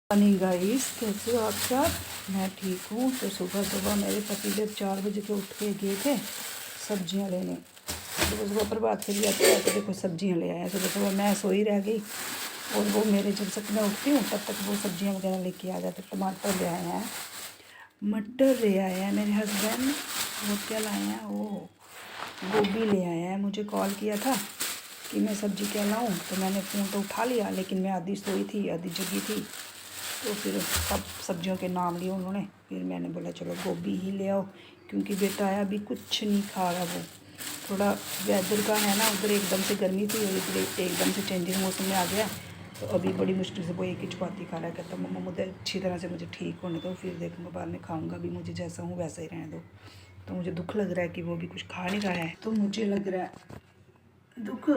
Morning guys, कैसे हो आप सब। मैं ठीक हूँ। तो सुबह सुबह मेरे पति जब 4 बजे के उठ के गए थे सब्जियाँ लेने। सुबह सुबह प्रभात फेरी जाते हैं तो देखो सब्जियाँ ले आए। सुबह सुबह मैं सोई रह गई और वो मेरे जब तक मैं उठती हूँ तब तक वो सब्जियाँ वगैरह लेके आ जाते। टमाटर ले आए हैं, मटर ले आए हैं मेरे हस्बैंड। वो क्या लाए हैं, वो गोभी ले आए हैं। मुझे कॉल किया था कि मैं सब्ज़ी क्या लाऊं, तो मैंने फ़ोन तो उठा लिया, लेकिन मैं आधी सोई थी आधी जगी थी। तो फिर सब सब्जियों के नाम लिए उन्होंने। फिर मैंने बोला चलो गोभी ही ले आओ, क्योंकि बेटा आया अभी कुछ नहीं खा रहा। वो थोड़ा वेदर का है ना, उधर एकदम से गर्मी थी और इधर एकदम से चेंजिंग मौसम में आ गया। तो अभी बड़ी मुश्किल से वो एक ही चपाती खा रहा है। कहता मम्मा मुझे अच्छी तरह से मुझे ठीक होने दो, फिर देखूँगा बाद में खाऊँगा भी, मुझे जैसा हूँ वैसा ही रहने दो। तो मुझे दुख लग रहा है कि वो भी कुछ खा नहीं रहा है। तो मुझे लग रहा है दुख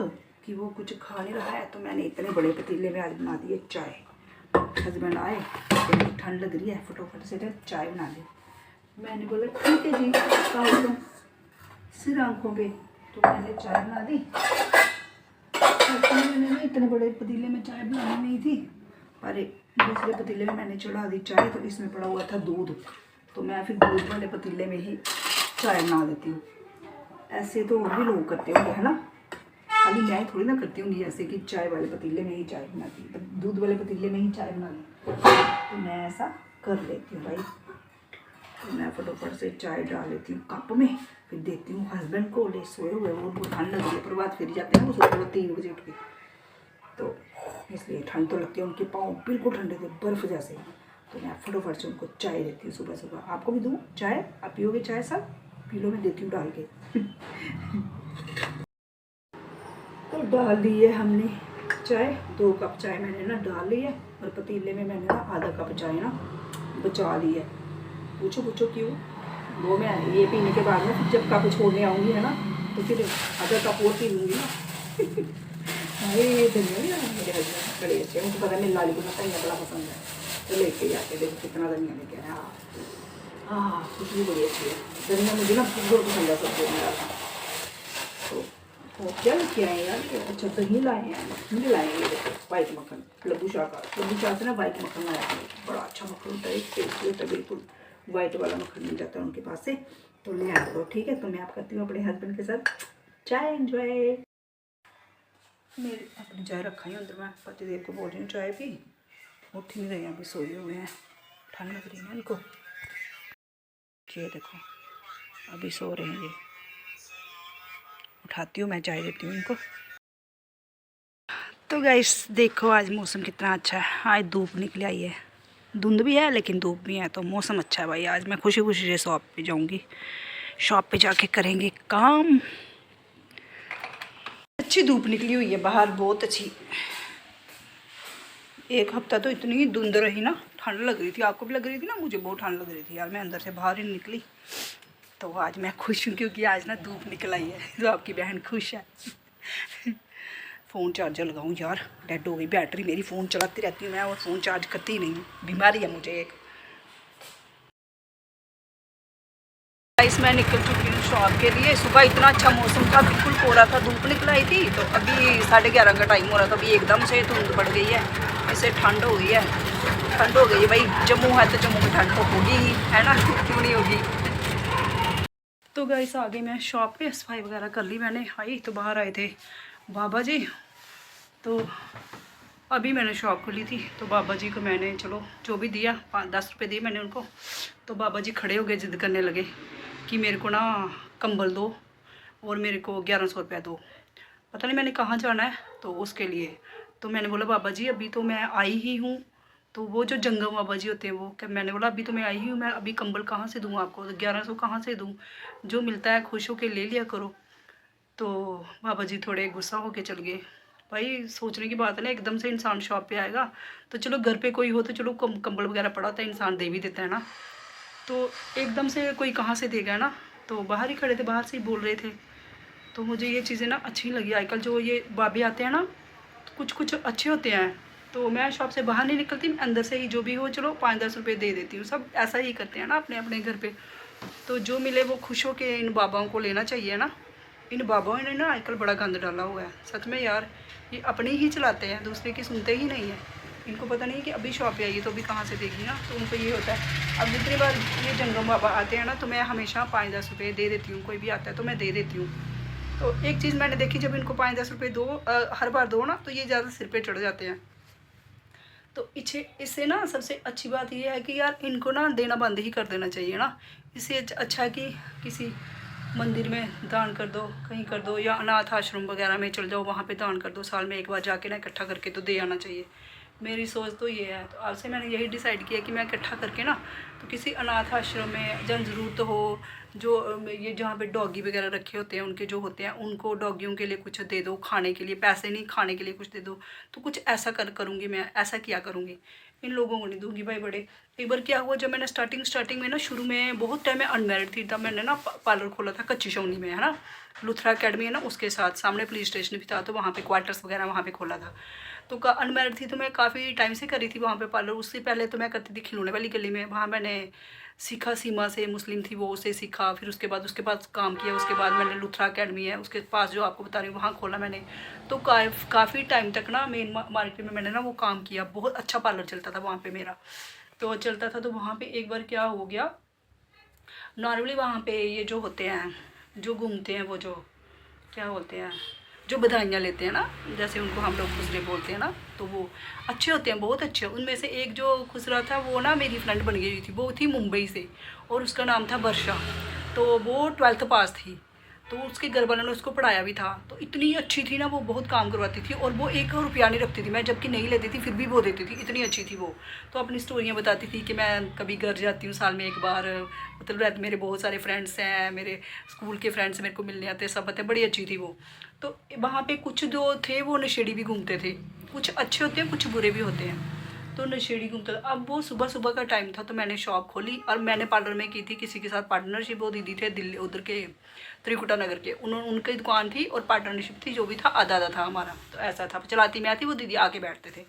कि वो कुछ खा नहीं रहा है। तो मैंने इतने बड़े पतीले में आज बना दिए चाय। हस्बैंड आए, ठंड लग रही है, फटाफट से चाय बना ली। मैंने बोला ठीक है जी, खाओ तुम सिर आंखों पे। तो मैंने चाय बना दी। मैंने ना इतने बड़े पतीले में चाय बनानी नहीं थी, पर दूसरे पतीले में मैंने चढ़ा दी चाय। तो इसमें पड़ा हुआ था दूध, तो मैं फिर दूध वाले पतीले में ही चाय बना लेती हूँ। ऐसे तो और भी लोग करते होंगे, है ना, खाली मैं थोड़ी ना करती हूँ ऐसे कि चाय वाले पतीले में ही चाय बनाती हूँ, तो दूध वाले पतीले में ही चाय बना ली। तो मैं ऐसा कर लेती हूँ भाई। तो मैं फटाफट से चाय डाल लेती हूँ कप में, फिर देती हूँ हस्बैंड को। ले सोए हुए वो, उनको ठंड लग रही है, प्रभात फेरी जाते हैं वो सुबह 3 बजे उठ के, तो इसलिए ठंड तो लगती है। उनके पाँव बिल्कुल ठंडे थे, बर्फ़ जैसे। तो मैं फटाफट से उनको चाय देती हूँ सुबह सुबह। आपको भी दूँ चाय? आप पियोगे चाय? सब पी लो, मैं देती हूँ डाल के। तो डाल ली है हमने चाय, 2 कप चाय मैंने ना डाल ली है। और पतीले में मैंने ना आधा कप चाय ना बचा ली है। पूछो क्यों? वो मैं ये पीने के बाद में जब कप छोड़ने आऊँगी, है ना, तो फिर आधा कप और पी लूँगी ना। अरे धनिया मेरे हस्बैंड बड़े अच्छे, उनको पता है मेरी लाली को ना धनिया बड़ा पसंद है। तो लेके जाके देखो कितना धनिया लेके आया। हाँ, खुशबू बड़ी अच्छी है। धनिया मुझे ना बहुत पसंद है सबको मेरा। तो क्या लेके आए यार? अच्छा दही लाए हैं, मक्खन भी लाए हैं। देखो वाइट मक्खन, लड्डू शाह से ना वाइट मक्खन लाया है। बड़ा अच्छा मक्खन होता है, टेस्टी होता है, बिल्कुल वाइट वाला मक्खन मिल जाता है उनके पास से। तो ले आया करो, ठीक है। तो मैं आप करती हूँ अपने हस्बैंड के साथ चाय एंजॉय। मेरे अपनी चाय रखा ही अंदर, मैं पतिदेव को बोल रही हूँ चाय पी। उठ ही नहीं रहे हैं, अभी सोए हुए हैं, ठंड लग रही है इनको। ये देखो अभी सो रहे हैं ये। उठाती हूँ मैं, चाय देती हूँ इनको। तो गाइस देखो आज मौसम कितना अच्छा है। आज धूप निकल आई है, धुंध भी है लेकिन धूप भी है, तो मौसम अच्छा है भाई। आज मैं खुशी खुशी से शॉप पे जाऊंगी, शॉप पे जाके करेंगे काम। अच्छी धूप निकली हुई है बाहर, बहुत अच्छी। एक हफ्ता तो इतनी धुंध रही ना, ठंड लग रही थी। आपको भी लग रही थी ना? मुझे बहुत ठंड लग रही थी यार, मैं अंदर से बाहर ही निकली। तो आज मैं खुश हूँ क्योंकि आज ना धूप निकल आई है, तो आपकी बहन खुश है। फ़ोन चार्जर लगाऊँ यार, डेड हो गई बैटरी मेरी। फ़ोन चलाती रहती हूँ मैं और फ़ोन चार्ज करती ही नहीं हूँ, बीमारी है मुझे एक। गाइस मैं निकल चुकी हूँ शॉप के लिए। सुबह इतना अच्छा मौसम था, बिल्कुल कोहरा था, धूप निकल आई थी। तो अभी 11:30 का टाइम हो रहा था, अभी एकदम से धुंध बढ़ गई है, इससे ठंड हो गई है। ठंड हो गई है भाई, जम्मू है तो जम्मू में ठंड तो होगी ही, है ना, क्यों नहीं होगी। तो गाइस आ गई मैं शॉप पे, सफाई वगैरह कर ली मैंने। आई तो बाहर आए थे बाबा जी, तो अभी मैंने शॉप खोली थी। तो बाबा जी को मैंने चलो जो भी दिया, 5-10 रुपये दिए मैंने उनको। तो बाबा जी खड़े हो गए, जिद करने लगे कि मेरे को ना कंबल दो और मेरे को 1100 रुपया दो। पता नहीं मैंने कहाँ जाना है, तो उसके लिए। तो मैंने बोला बाबा जी अभी तो मैं आई ही हूँ। तो वो जो जंगम बाबा जी होते हैं वो, क्या, मैंने बोला अभी तो मैं आई ही हूँ, मैं अभी कंबल कहाँ से दूँ आपको, 1100 कहाँ से दूँ, जो मिलता है खुश होकर ले लिया करो। तो बाबा जी थोड़े गुस्सा होके चल गए। भाई सोचने की बात है ना, एकदम से इंसान शॉप पे आएगा तो चलो घर पे कोई हो तो चलो कंबल वगैरह पड़ा होता है, इंसान दे भी देता है ना। तो एकदम से कोई कहाँ से देगा ना। तो बाहर ही खड़े थे, बाहर से ही बोल रहे थे। तो मुझे ये चीज़ें ना अच्छी लगी। आजकल जो ये बाबे आते हैं ना, तो कुछ कुछ अच्छे होते हैं। तो मैं शॉप से बाहर नहीं निकलती, मैं अंदर से ही जो भी हो चलो 5-10 रुपये दे देती हूँ। सब ऐसा ही करते हैं ना अपने अपने घर पे। तो जो मिले वो खुश हो के इन बाबाओं को लेना चाहिए ना। इन बाबाओं ने ना आजकल बड़ा गंद डाला हुआ है सच में यार। ये अपनी ही चलाते हैं, दूसरे की सुनते ही नहीं है। इनको पता नहीं कि अभी शॉप पे आई है तो अभी कहाँ से देगी ना, तो उनको ये होता है। अब जितनी बार ये जंगम बाबा आते हैं ना तो मैं हमेशा 5-10 रुपये दे देती हूँ, कोई भी आता है तो मैं दे देती हूँ। तो एक चीज़ मैंने देखी, जब इनको 5-10 रुपये दो हर बार दो ना तो ये ज़्यादा सिर पे चढ़ जाते हैं। तो इससे ना सबसे अच्छी बात ये है कि यार इनको ना देना बंद ही कर देना चाहिए ना। इससे अच्छा है कि किसी मंदिर में दान कर दो, कहीं कर दो, या अनाथ आश्रम वगैरह में चल जाओ, वहाँ पे दान कर दो। साल में एक बार जाके ना इकट्ठा करके तो दे आना चाहिए। मेरी सोच तो ये है। तो आपसे मैंने यही डिसाइड किया कि मैं इकट्ठा करके ना तो किसी अनाथ आश्रम में जहाँ ज़रूरत हो, जो ये जहाँ पे डॉगी वगैरह रखे होते हैं उनके जो होते हैं, उनको डॉगियों के लिए कुछ दे दो, खाने के लिए, पैसे नहीं, खाने के लिए कुछ दे दो। तो कुछ ऐसा करूँगी मैं, ऐसा किया करूँगी। इन लोगों को नहीं दूंगी भाई। बड़े एक बार क्या हुआ, जब मैंने स्टार्टिंग में ना, शुरू में बहुत टाइम में अनमेरिड थी, तब मैंने ना पार्लर खोला था कच्ची छावनी में, है ना, लुथरा अकेडमी है ना, उसके साथ सामने पुलिस स्टेशन भी था, तो वहाँ पे क्वार्टर्स वगैरह वहाँ पे खोला था। तो अनमेरिड थी तो मैं काफ़ी टाइम से करी थी वहाँ पे पार्लर। उससे पहले तो मैं करती थी खिलौने वाली गली में, वहाँ मैंने सीखा। सीमा से मुस्लिम थी वो, उससे सीखा। फिर उसके बाद काम किया। उसके बाद मैंने लुथरा अकेडमी है उसके पास जो आपको बता रही हूँ, वहाँ खोला मैंने। तो काफ़ी टाइम तक ना मेन मार्केट में मैंने ना वो काम किया। बहुत अच्छा पार्लर चलता था वहाँ पे मेरा, तो चलता था। तो वहाँ पे एक बार क्या हो गया, नॉर्मली वहाँ पे ये जो होते हैं, जो घूमते हैं, वो जो क्या बोलते हैं, जो बधाइयाँ लेते हैं ना, जैसे उनको हम लोग खुसरे बोलते हैं ना, तो वो अच्छे होते हैं, बहुत अच्छे। उनमें से एक जो खुसरा था वो ना मेरी फ्रेंड बन गई थी। वो थी मुंबई से और उसका नाम था वर्षा। तो वो 12th पास थी, तो उसके घर वालों ने उसको पढ़ाया भी था। तो इतनी अच्छी थी ना वो, बहुत काम करवाती थी। और वो 1 रुपया नहीं रखती थी, मैं जबकि नहीं लेती थी फिर भी वो देती थी, इतनी अच्छी थी वो। तो अपनी स्टोरियाँ बताती थी कि मैं कभी घर जाती हूँ साल में एक बार, मतलब मेरे बहुत सारे फ्रेंड्स हैं, मेरे स्कूल के फ्रेंड्स मेरे को मिलने आते, सब बताते, बड़ी अच्छी थी वो। तो वहाँ पे कुछ जो थे वो नशेड़ी भी घूमते थे, कुछ अच्छे होते हैं, कुछ बुरे भी होते हैं। तो नशेड़ी घूमता था। अब वो सुबह सुबह का टाइम था, तो मैंने शॉप खोली और मैंने पार्लर में की थी किसी के साथ पार्टनरशिप। वो दीदी थे दिल्ली, उधर के त्रिकुटा नगर के, उनकी दुकान थी और पार्टनरशिप थी, जो भी था आधा आधा था हमारा। तो ऐसा था, चलाती मैं थी, वो दीदी आके बैठते थे,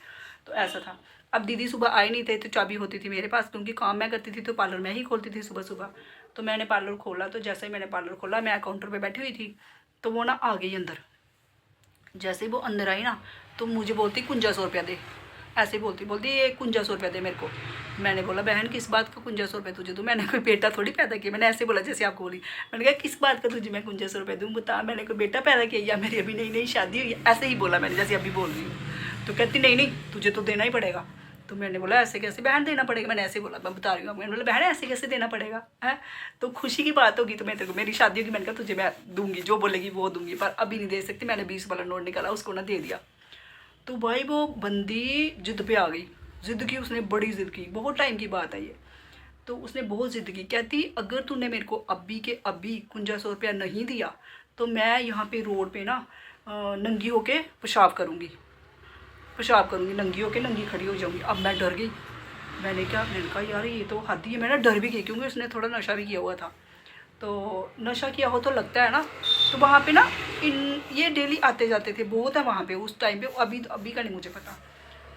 तो ऐसा था। अब दीदी सुबह आए नहीं थे तो चाबी होती थी मेरे पास, क्योंकि काम मैं करती थी तो पार्लर में ही खोलती थी सुबह सुबह। तो मैंने पार्लर खोला, तो जैसे ही मैंने पार्लर खोला, मैं काउंटर पर बैठी हुई थी, तो वो ना आ गई अंदर। जैसे ही वो अंदर आई ना, तो मुझे बोलती 5100 रुपया दे, ऐसे बोलती ये 5100 रुपया दे मेरे को। मैंने बोला बहन किस बात का 5100 रुपये तुझे दूँ, मैंने कोई बेटा थोड़ी पैदा किया। मैंने ऐसे बोला जैसे आपको बोली। मैंने कहा किस बात का तुझे मैं 5100 रुपये दूँ, बता, मैंने कोई बेटा पैदा किया या मेरी अभी नई नई शादी हुई है, ऐसे ही बोला मैंने जैसे अभी बोल रही हूँ। तो कहती नहीं तुझे तो देना ही पड़ेगा। तो मैंने बोला ऐसे कैसे बहन देना पड़ेगा, मैंने ऐसे बोला, मैं बता रही हूँ। मैंने बोला बहन ऐसे कैसे देना पड़ेगा है, तो खुशी की बात होगी तो मैं तेरे को, मेरी शादी होगी, मैंने कहा तुझे मैं दूंगी, जो बोलेगी वो दूंगी, पर अभी नहीं दे सकती। मैंने 20 वाला नोट निकाला, उसको ना दे दिया। तो भाई वो बंदी जिद पे आ गई, जिद की उसने, बड़ी जिद की, बहुत टाइम की बात है ये। तो उसने बहुत जिद की, कहती अगर तूने मेरे को अभी के अभी 5100 रुपया नहीं दिया तो मैं यहाँ पे रोड पे ना नंगी होके पेशाब करूँगी नंगी होके, नंगी खड़ी हो जाऊँगी। अब मैं डर गई। मैंने कहा यार ये तो हद ही है। मैं डर भी गई, क्योंकि उसने थोड़ा नशा भी किया हुआ था। तो नशा किया हो तो लगता है ना। तो वहाँ पे ना ये डेली आते जाते थे, बहुत है वहाँ पे उस टाइम पे, अभी का नहीं मुझे पता।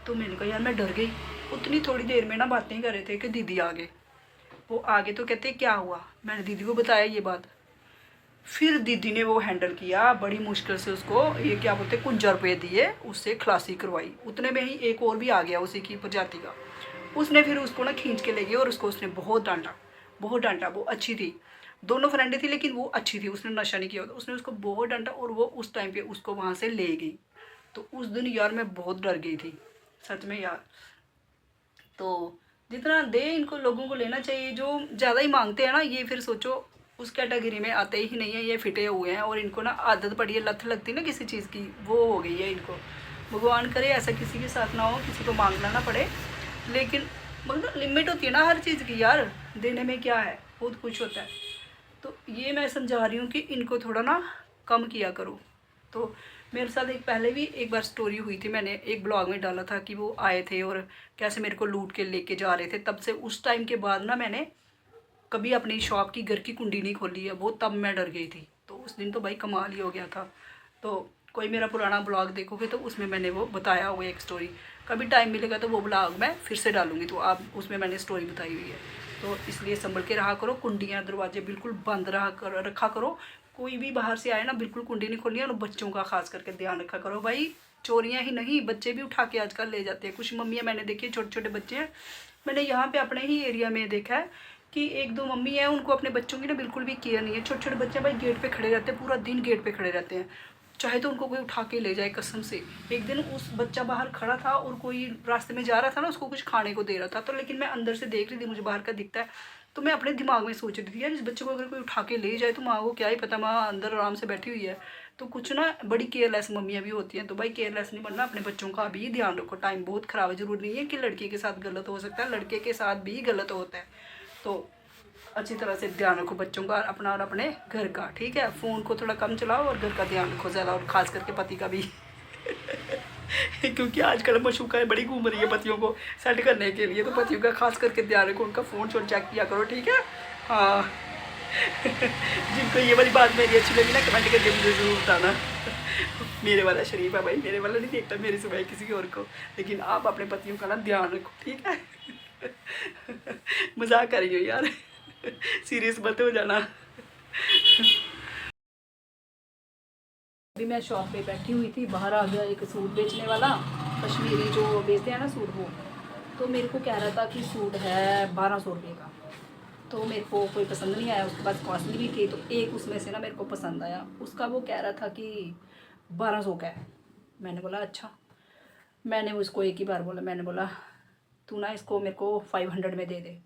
तो मैंने कहा यार मैं डर गई। उतनी थोड़ी देर में ना बातें कर रहे थे कि दीदी आ गए। वो आगे तो कहते क्या हुआ, मैंने दीदी को बताया ये बात। फिर दीदी ने वो हैंडल किया बड़ी मुश्किल से, उसको ये क्या बोलते 51 रुपये दिए, उससे खलासी करवाई। उतने में ही एक और भी आ गया उसी की प्रजाति का। उसने फिर उसको ना खींच के ले गई और उसने बहुत डांटा। वो अच्छी थी, दोनों फ्रेंड थी, लेकिन वो अच्छी थी, उसने नशा नहीं किया होता। उसने उसको बहुत डांटा और वो उस टाइम पे उसको वहाँ से ले गई। तो उस दिन यार मैं बहुत डर गई थी सच में यार। तो जितना दे इनको लोगों को लेना चाहिए, जो ज़्यादा ही मांगते हैं ना, ये फिर सोचो उस कैटेगरी में आते ही नहीं है, ये फिटे हुए हैं। और इनको ना आदत पड़ी है, लत लगती ना किसी चीज़ की, वो हो गई है इनको। भगवान करे ऐसा किसी के साथ ना हो, किसी को मांगना ना पड़े, लेकिन मतलब लिमिट होती है ना हर चीज़ की यार, देने में क्या है, बहुत कुछ होता है। तो ये मैं समझा रही हूँ कि इनको थोड़ा ना कम किया करो। तो मेरे साथ पहले भी एक बार स्टोरी हुई थी, मैंने एक ब्लॉग में डाला था कि वो आए थे और कैसे मेरे को लूट के लेके जा रहे थे। तब से उस टाइम के बाद ना मैंने कभी अपनी शॉप की घर की कुंडी नहीं खोली है, वो तब मैं डर गई थी। तो उस दिन तो भाई कमाल ही हो गया था। तो कोई मेरा पुराना ब्लॉग देखोगे तो उसमें मैंने वो बताया हुआ एक स्टोरी, कभी टाइम मिलेगा तो वो ब्लॉग मैं फिर से डालूंगी, तो आप उसमें मैंने स्टोरी बताई हुई है। तो इसलिए संभल के रहा करो, कुंडियाँ दरवाजे बिल्कुल बंद रखा करो। कोई भी बाहर से आए ना बिल्कुल कुंडी नहीं खोलनी है, और बच्चों का खास करके ध्यान रखा करो भाई। चोरियाँ ही नहीं, बच्चे भी उठा के आजकल ले जाते हैं। कुछ मम्मियाँ मैंने देखी, छोटे छोटे बच्चे हैं, मैंने यहाँ पे अपने ही एरिया में देखा है कि एक दो मम्मी है, उनको अपने बच्चों की ना बिल्कुल भी केयर नहीं है। छोटे छोटे बच्चे भाई गेट पे खड़े रहते हैं, पूरा दिन गेट पे खड़े रहते हैं, चाहे तो उनको कोई उठा के ले जाए कसम से। एक दिन उस बच्चा बाहर खड़ा था और कोई रास्ते में जा रहा था ना, उसको कुछ खाने को दे रहा था, तो लेकिन मैं अंदर से देख रही थी, मुझे बाहर का दिखता है, तो मैं अपने दिमाग में सोच रही थी यार इस बच्चे को अगर कोई उठा के ले जाए तो माँ को क्या ही पता, माँ अंदर आराम से बैठी हुई है। तो कुछ ना बड़ी केयरलेस मम्मियाँ भी होती हैं, तो भाई केयरलेस नहीं बनना, अपने बच्चों का भी ध्यान रखो। टाइम बहुत ख़राब है, ज़रूरी नहीं है कि लड़के के साथ गलत हो सकता है, लड़के के साथ भी गलत होता है। तो अच्छी तरह से ध्यान रखो बच्चों का अपना और अपने घर का, ठीक है। फ़ोन को थोड़ा कम चलाओ और घर का ध्यान रखो ज़्यादा, और ख़ास करके पति का भी क्योंकि आजकल मशूकाएँ बड़ी घूम रही है पतियों को सेट करने के लिए, तो पतियों का खास करके ध्यान रखो, उनका फ़ोन शोन चेक किया करो, ठीक है। हाँ जिनको ये वाली बात मेरी अच्छी लगी ना, कमेंट करके मुझे ज़रूर बताना। मेरे वाला शरीफ है भाई, मेरे वाला नहीं देखता मेरी सुबह किसी और को, लेकिन आप अपने पतियों का ना ध्यान रखो, ठीक है। मजाक कर रही हो यार, सीरियस मत हो जाना। अभी मैं शॉप पे बैठी हुई थी, बाहर आ गया एक सूट बेचने वाला, कश्मीरी जो बेचते हैं ना सूट, वो तो मेरे को कह रहा था कि सूट है 1200 रुपये का। तो मेरे को कोई पसंद नहीं आया, उसके पास कॉस्टली भी थी, तो एक उसमें से ना मेरे को पसंद आया। उसका वो कह रहा था कि 1200 का है। मैंने बोला अच्छा, मैंने उसको एक ही बार बोला, मैंने बोला तू ना इसको मेरे को 500 में दे दे।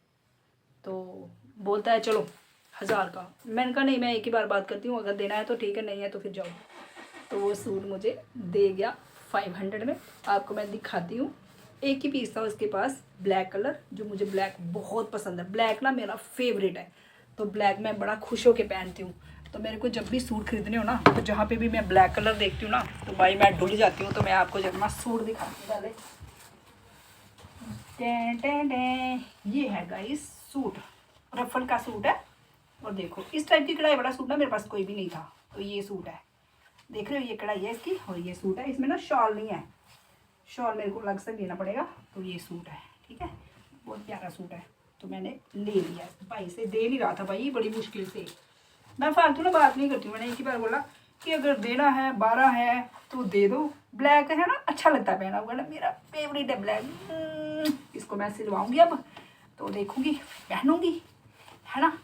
तो बोलता है चलो 1000 का। मैंने कहा नहीं, मैं एक ही बार बात करती हूँ, अगर देना है तो ठीक है, नहीं है तो फिर जाओ। तो वो सूट मुझे दे गया 500 में। आपको मैं दिखाती हूँ, एक ही पीस था उसके पास, ब्लैक कलर, जो मुझे ब्लैक बहुत पसंद है, ब्लैक ना मेरा फेवरेट है, तो ब्लैक मैं बड़ा खुश होकर पहनती हूँ। तो मेरे को जब भी सूट खरीदने हो ना, तो जहाँ पे भी मैं ब्लैक कलर देखती हूँ ना, तो भाई मैं डुल जाती हूँ। तो मैं आपको जब ना सूट दिखाती हूँ पहले, ये है गाइस सूट, रफल का सूट है, और देखो इस टाइप की कढ़ाई वाला सूट ना मेरे पास कोई भी नहीं था, तो ये सूट है, देख रहे हो, ये कढ़ाई है इसकी, और ये सूट है। इसमें ना शॉल नहीं है, शॉल मेरे को अलग से लेना पड़ेगा। तो ये सूट है, ठीक है, बहुत प्यारा सूट है, तो मैंने ले लिया। भाई से दे नहीं रहा था भाई, बड़ी मुश्किल से। मैं फालतू ना बात नहीं करती हूँ, मैंने एक ही बार बोला कि अगर देना है 12 है तो दे दो। ब्लैक है ना, अच्छा लगता है पहना हुआ ना, मेरा फेवरेट है ब्लैक। इसको मैं सिलवाऊंगी अब, तो देखूंगी पहनूंगी, है ना।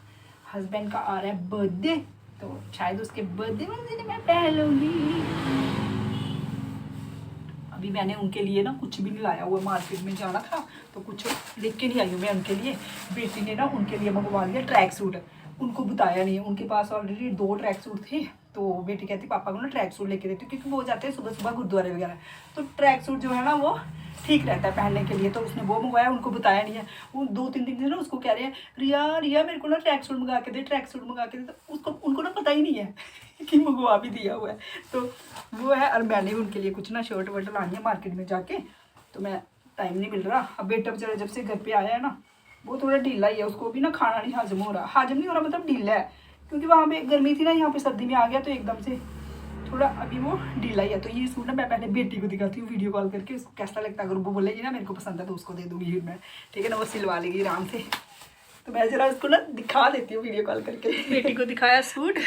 हस्बैंड का आ रहा है बर्थडे, तो शायद उसके बर्थडे में मैं पहन लूँगी। अभी मैंने उनके लिए ना कुछ भी नहीं लाया हुआ, मार्केट में जाना था तो कुछ लेके नहीं आई हूँ मैं उनके लिए। बेटी ने ना उनके लिए मंगवा लिया ट्रैक सूट, उनको बताया नहीं, उनके पास ऑलरेडी 2 ट्रैक सूट थे। तो बेटी कहती पापा को ना ट्रैक सूट लेके देती हूँ, क्योंकि वो जाते हैं सुबह सुबह गुरुद्वारे वगैरह, तो ट्रैक सूट जो है ना वो ठीक रहता है पहनने के लिए। तो उसने वो मंगवाया, उनको बताया नहीं है। वो 2-3 दिन से ना उसको कह रहे हैं रिया मेरे को ना ट्रैक सूट मंगा के दे, ट्रैक सूट मंगा के दे, तो उसको उनको ना पता ही नहीं है कि मंगवा भी दिया हुआ है। तो वो है, और मैंने भी उनके लिए कुछ ना शर्ट वर्ट लानी है मार्केट में जाके, तो मैं टाइम नहीं मिल रहा। अब बेटा बेचारा जब से घर पे आया है ना, वो थोड़ा ढीला ही है, उसको भी ना खाना नहीं हाजम हो रहा, मतलब ढीला है, क्योंकि वहाँ पे गर्मी थी ना, यहाँ पे सर्दी में आ गया तो एकदम से थोड़ा अभी वो ढीला ही है। तो ये सूट ना मैं पहले बेटी को दिखाती हूँ वीडियो कॉल करके, उसको कैसा लगता है, अगर वो बोलेगी ना मेरे को पसंद है तो उसको दे दूँगी फिर मैं, ठीक है ना, वो सिलवा लेगी आराम से। तो मैं जरा उसको ना दिखा देती हूँ वीडियो कॉल करके। बेटी को दिखाया सूट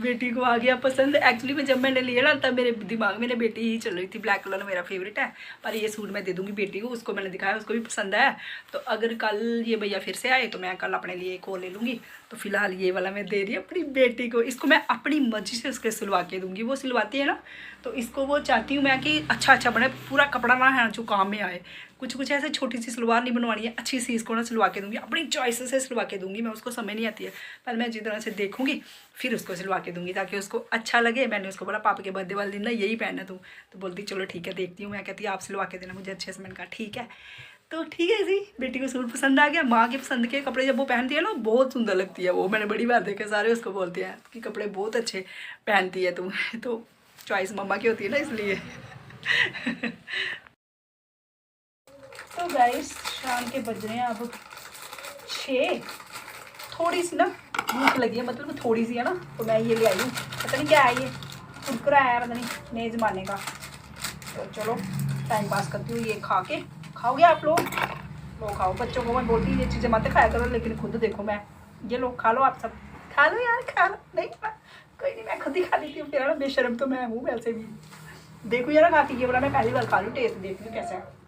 बेटी को आ गया पसंद। एक्चुअली में जब मैंने लिया ना, तब मेरे दिमाग में ना बेटी ही चल रही थी, ब्लैक कलर मेरा फेवरेट है, पर ये सूट मैं दे दूँगी बेटी को, उसको मैंने दिखाया, उसको भी पसंद है। तो अगर कल ये भैया फिर से आए तो मैं कल अपने लिए एक और ले लूँगी। तो फिलहाल ये वाला मैं दे रही हूँ अपनी बेटी को, इसको मैं अपनी मर्जी से उसके सिलवा के दूँगी। वो सिलवाती है ना, तो इसको वो चाहती हूँ मैं कि अच्छा बने, पूरा कपड़ा ना है जो काम में आए। कुछ ऐसे छोटी सी सलवार नहीं बनवानी है, अच्छी सी इसको ना सिलवा के दूँगी, अपनी चॉइस से सिलवा के दूँगी मैं। उसको समझ नहीं आती है, पर मैं जिस तरह से देखूँगी फिर उसको सिलवा के दूँगी, ताकि उसको अच्छा लगे। मैंने उसको बोला पापा के बर्थडे वाले दिन ना यही पहनना तू, तो बोलती चलो ठीक है देखती हूँ। मैं कहती आप सिलवा के देना मुझे अच्छे से। मैंने कहा ठीक है। तो ठीक है जी, बेटी को सूट पसंद आ गया। माँ के पसंद के कपड़े जब वो पहनती है ना, बहुत सुंदर लगती है वो। मैंने बड़ी बार देखा, सारे उसको बोलते हैं कि कपड़े बहुत अच्छे पहनती है तुम। तो चॉइस मम्मा की होती है ना, इसलिए। तो गाइस शाम के बज रहे हैं अब 6। थोड़ी सी ना भूख लगी है, मतलब थोड़ी सी है ना, तो मैं ये ले आई हूँ, पता नहीं क्या है ये, कुरकुरा है पता नहीं नए ज़माने का। तो चलो टाइम पास करती हूँ, ये खा के। खाओगे आप लोग? लो खाओ, बच्चों को मैं बोलती हूँ ये चीज़ें मत खाया करो, लेकिन खुद देखो मैं, ये लोग खा लो, आप सब खा लो यार, खा लो। नहीं कोई नहीं, मैं खुद ही खा लेती हूँ, फिर बेशर्म तो मैं हूँ वैसे भी। देखो यार खा के ये वाला मैं पहली बार खा लूँ, टेस्ट देख लूँ कैसा है।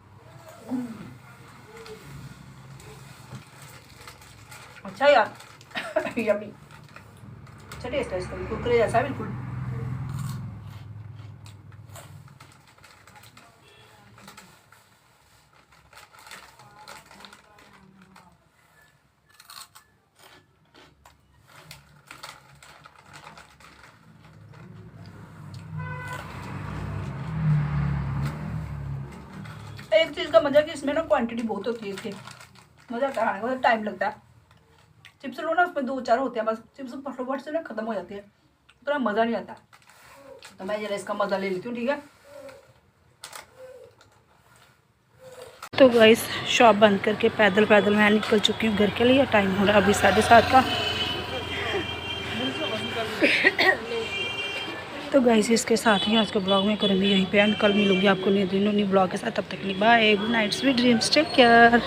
अच्छा यार यम्मी, अच्छा टेस्ट है इसका, कुरकुरे जैसा है बिल्कुल। एक चीज़ का मजा कि इसमें ना क्वांटिटी बहुत होती है इसकी, मजा आता है खाने को, टाइम लगता है। चिप्स लो ना उसमें 2-4 होते हैं बस, चिप्स फटाफट से ना खत्म हो जाती है, उतना मज़ा नहीं आता। तो मैं जरा इसका मज़ा ले लेती हूँ, ठीक है। तो गाइस शॉप बंद करके पैदल पैदल मैं निकल चुकी हूँ घर के लिए। टाइम हो रहा है अभी 7:30 का। तो गाइस इसके साथ ही आज का ब्लॉग में करूँगी यहीं पे एंड। कल मिलूंगी आपको नई ब्लॉग के साथ, तब तक के लिए bye, good night, sweet dreams, take care.